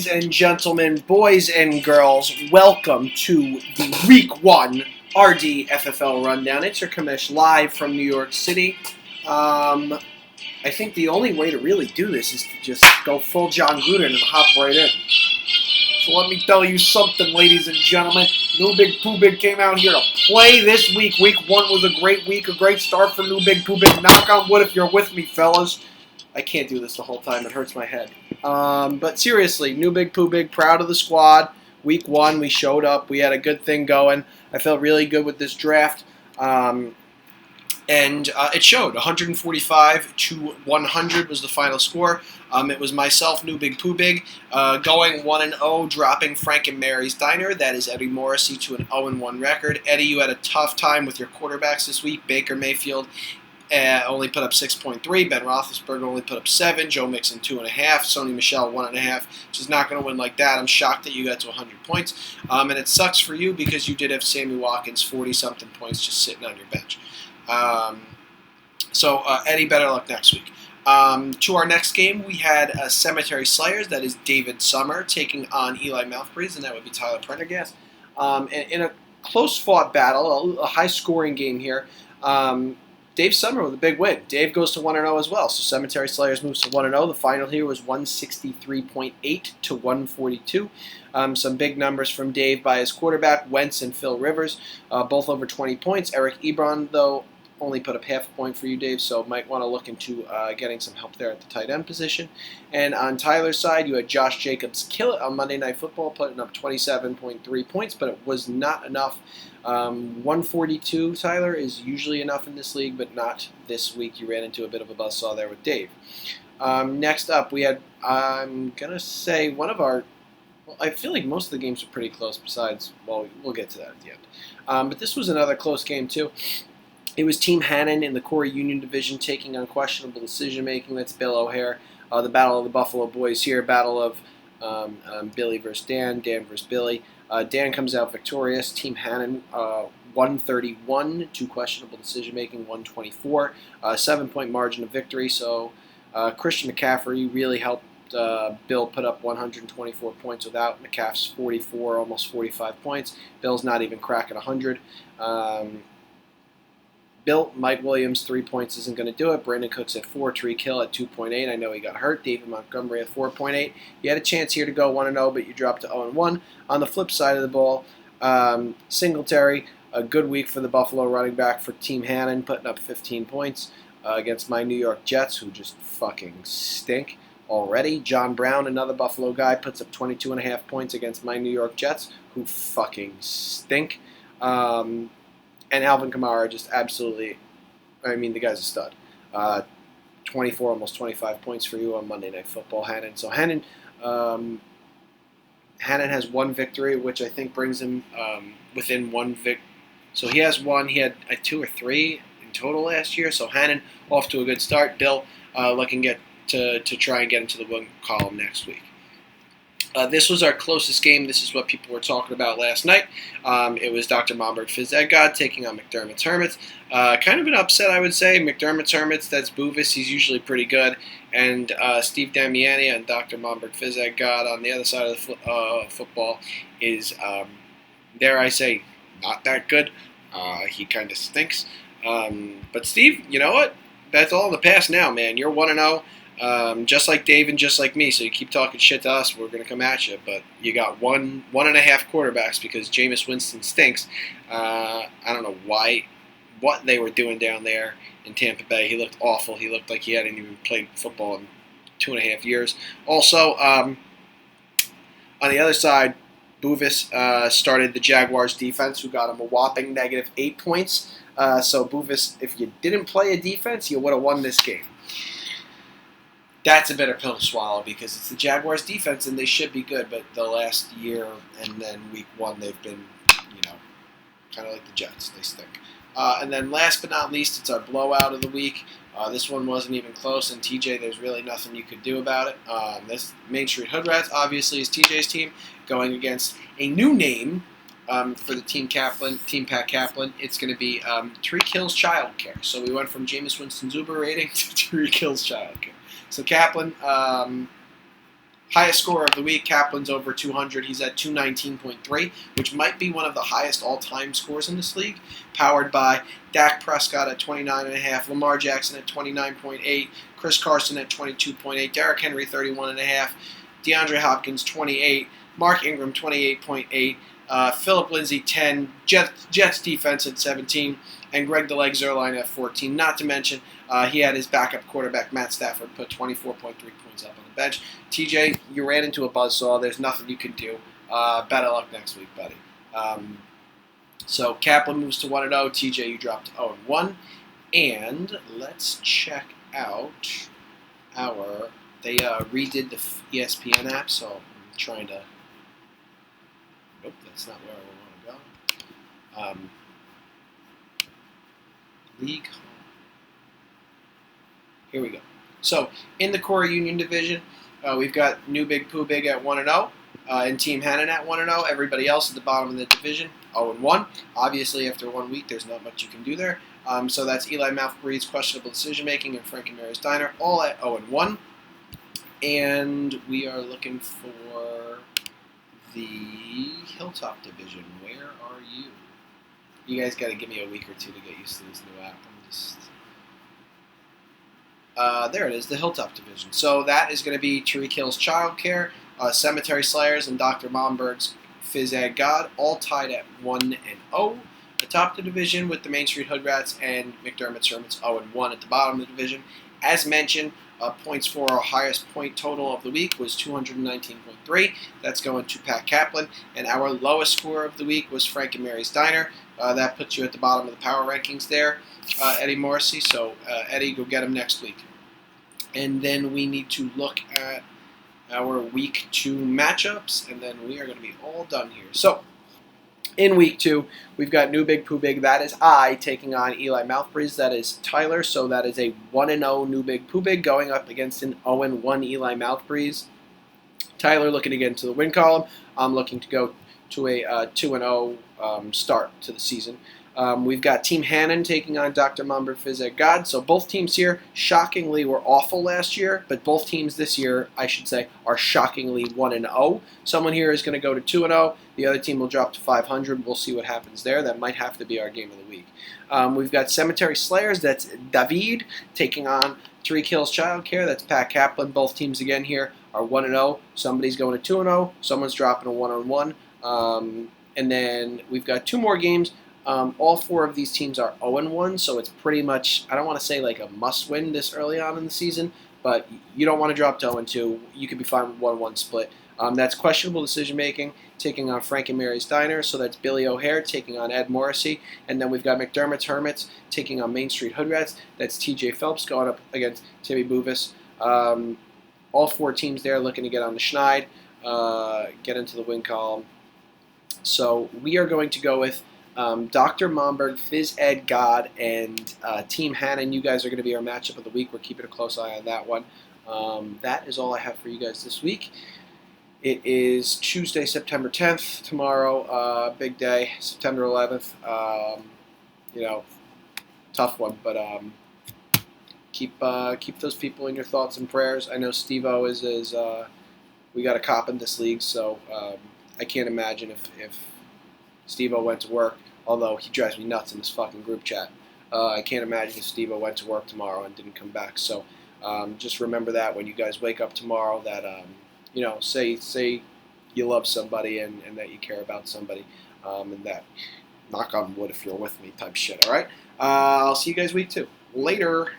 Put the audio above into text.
ladies and gentlemen, boys and girls, welcome to the Week 1 RD FFL Rundown. It's your commish live from New York City. I think the only way to really do this is to just go full John Gruden and hop right in. So let me tell you something, ladies and gentlemen. New Big Pooh Big came out here to play this week. Week 1 was a great week, a great start for New Big Pooh Big. Knock on wood if you're with me, fellas. I can't do this the whole time. It hurts my head. But seriously, New Big Pooh Big, proud of the squad. Week 1, we showed up. We had a good thing going. I felt really good with this draft. And it showed. 145 to 100 was the final score. It was myself, New Big Pooh Big, going 1-0, dropping Frank and Mary's Diner. That is Eddie Morrissey to an 0-1 record. Eddie, you had a tough time with your quarterbacks this week. Baker Mayfield only put up 6.3. Ben Roethlisberger only put up 7. Joe Mixon 2.5. Sony Michel 1.5. Just not going to win like that. I'm shocked that you got to 100 points. And it sucks for you because you did have Sammy Watkins 40-something points just sitting on your bench. So Eddie, better luck next week. To our next game, we had Cemetery Slayers. That is David Summer taking on Eli Mouthbreeze, and that would be Tyler Prendergast. In a close-fought battle, a high-scoring game here, Dave Summer with a big win. Dave goes to 1-0 as well, so Cemetery Slayers moves to 1-0. The final here was 163.8 to 142. Some big numbers from Dave by his quarterback, Wentz and Phil Rivers, both over 20 points. Eric Ebron, though, only put up half a point for you, Dave, so might want to look into getting some help there at the tight end position. And on Tyler's side, you had Josh Jacobs kill it on Monday Night Football, putting up 27.3 points, but it was not enough. 142, Tyler, is usually enough in this league, but not this week. You ran into a bit of a buzzsaw there with Dave. Next up, we had, I'm going to say, one of our, well, I feel like most of the games are pretty close besides, well, we'll get to that at the end. But this was another close game, too. It was Team Hannon in the Corey Union Division taking on questionable decision-making. That's Bill O'Hare. The Battle of the Buffalo Boys here. Battle of Billy versus Dan, Dan versus Billy. Dan comes out victorious. Team Hannon 131 to questionable decision-making, 124. 7-point margin of victory. So Christian McCaffrey really helped Bill put up 124 points without McCaff's 44, almost 45 points. Bill's not even cracking 100. Bill, Mike Williams, 3 points isn't going to do it. Brandon Cooks at 4, Tariq Hill at 2.8. I know he got hurt. David Montgomery at 4.8. You had a chance here to go 1-0, but you dropped to 0-1. On the flip side of the ball, Singletary, a good week for the Buffalo running back for Team Hannon, putting up 15 points against my New York Jets, who just fucking stink already. John Brown, another Buffalo guy, puts up 22.5 points against my New York Jets, who fucking stink. And Alvin Kamara just absolutely, I mean, the guy's a stud. 24, almost 25 points for you on Monday Night Football, Hannon. So Hannon has one victory, which I think brings him within one So he has one. He had 2 or 3 in total last year. So Hannon off to a good start. Bill looking to try and get into the win column next week. This was our closest game. This is what people were talking about last night. It was Dr. Momberg Phys Ed God taking on McDermott's Hermits. Kind of an upset, I would say. McDermott's Hermits, that's Boovis. He's usually pretty good. And Steve Damiani and Dr. Momberg Phys Ed God on the other side of the football is, dare I say, not that good. He kind of stinks. But Steve, you know what? That's all in the past now, man. You're 1-0. Just like Dave and just like me, so you keep talking shit to us, we're going to come at you. But you got one and a half quarterbacks because Jameis Winston stinks. I don't know what they were doing down there in Tampa Bay. He looked awful. He looked like he hadn't even played football in 2.5 years. Also, on the other side, Boovis started the Jaguars defense, who got him a whopping -8 points. So Boovis, if you didn't play a defense, you would have won this game. That's a bitter pill to swallow because it's the Jaguars' defense and they should be good, but the last year and then week 1 they've been, kind of like the Jets. They stink. And then last but not least, it's our blowout of the week. This one wasn't even close, and TJ, there's really nothing you could do about it. This Main Street Hood Rats obviously is TJ's team going against a new name for the Team Pat Kaplan. It's going to be Tariq Hill's Child Care. So we went from Jameis Winston's Uber rating to Tariq Hill's Child Care. So Kaplan, Highest score of the week, Kaplan's over 200. He's at 219.3, which might be one of the highest all-time scores in this league. Powered by Dak Prescott at 29.5, Lamar Jackson at 29.8, Chris Carson at 22.8, Derrick Henry 31.5, DeAndre Hopkins 28, Mark Ingram 28.8, Philip Lindsay 10, Jets defense at 17, and Greg the Leg Zerline at 14. Not to mention, he had his backup quarterback, Matt Stafford, put 24.3 points up on the bench. TJ, you ran into a buzzsaw. There's nothing you can do. Better luck next week, buddy. So Kaplan moves to 1-0. TJ, you dropped 0-1. And let's check out our... They redid the ESPN app, so I'm trying to... Nope, that's not where I want to go. League. Here we go. So in the Core Union division, we've got New Big Pooh Big at 1-0, and Team Hannon at 1-0. Everybody else at the bottom of the division 0-1. Obviously, after 1 week, there's not much you can do there. So that's Eli Mouthbreed's questionable decision making and Frank and Mary's Diner, all at 0-1. And we are looking for the Hilltop division. Where are you? You guys got to give me a week or two to get used to this new app. There it is, the Hilltop division. So that is going to be Tariq Hill's Childcare, Cemetery Slayers, and Dr. Momberg's Phys Ed God, all tied at 1-0. Atop the division with the Main Street Hood Rats and McDermott's Hermits 0-1 at the bottom of the division. As mentioned, points for our highest point total of the week was 219.3. That's going to Pat Kaplan. And our lowest score of the week was Frank and Mary's Diner. That puts you at the bottom of the power rankings there, Eddie Morrissey. So, Eddie, go get him next week. And then we need to look at our Week 2 matchups, and then we are going to be all done here. So, in Week 2, we've got New Big Pooh Big. That is I taking on Eli Mouthbreeze. That is Tyler. So that is a 1-0 New Big Pooh Big going up against an 0-1 Eli Mouthbreeze. Tyler looking to get into the win column. I'm looking to go to a 2-0 start to the season. We've got Team Hannon taking on Dr. Mumber Phys Ed God. So both teams here, shockingly, were awful last year, but both teams this year, I should say, are shockingly 1-0. Someone here is going to go to 2-0. The other team will drop to 500. We'll see what happens there. That might have to be our game of the week. We've got Cemetery Slayers. That's David taking on Tariq Hill's Childcare. That's Pat Kaplan. Both teams again here are 1-0. Somebody's going to 2-0. Someone's dropping a 1-on-1. And then we've got 2 more games. All 4 of these teams are 0-1, so it's pretty much, I don't want to say like a must-win this early on in the season, but you don't want to drop to 0-2. You could be fine with 1-1 split. That's questionable decision-making, taking on Frank and Mary's Diner, so that's Billy O'Hare taking on Ed Morrissey, and then we've got McDermott's Hermits taking on Main Street Hood Rats. That's TJ Phelps going up against Timmy Boovis. All 4 teams there looking to get on the schneid, get into the win column. So we are going to go with Dr. Momberg, Phys Ed God, and Team Hannon. You guys are going to be our matchup of the week. We're keeping a close eye on that one. That is all I have for you guys this week. It is Tuesday, September 10th. Tomorrow, big day, September 11th. Tough one, but keep those people in your thoughts and prayers. I know Steve-O is we got a cop in this league, so I can't imagine if Steve-O went to work, although he drives me nuts in this fucking group chat. I can't imagine if Steve-O went to work tomorrow and didn't come back. So just remember that when you guys wake up tomorrow, that say you love somebody and that you care about somebody, and that, knock on wood if you're with me type shit. All right. I'll see you guys week 2. Later.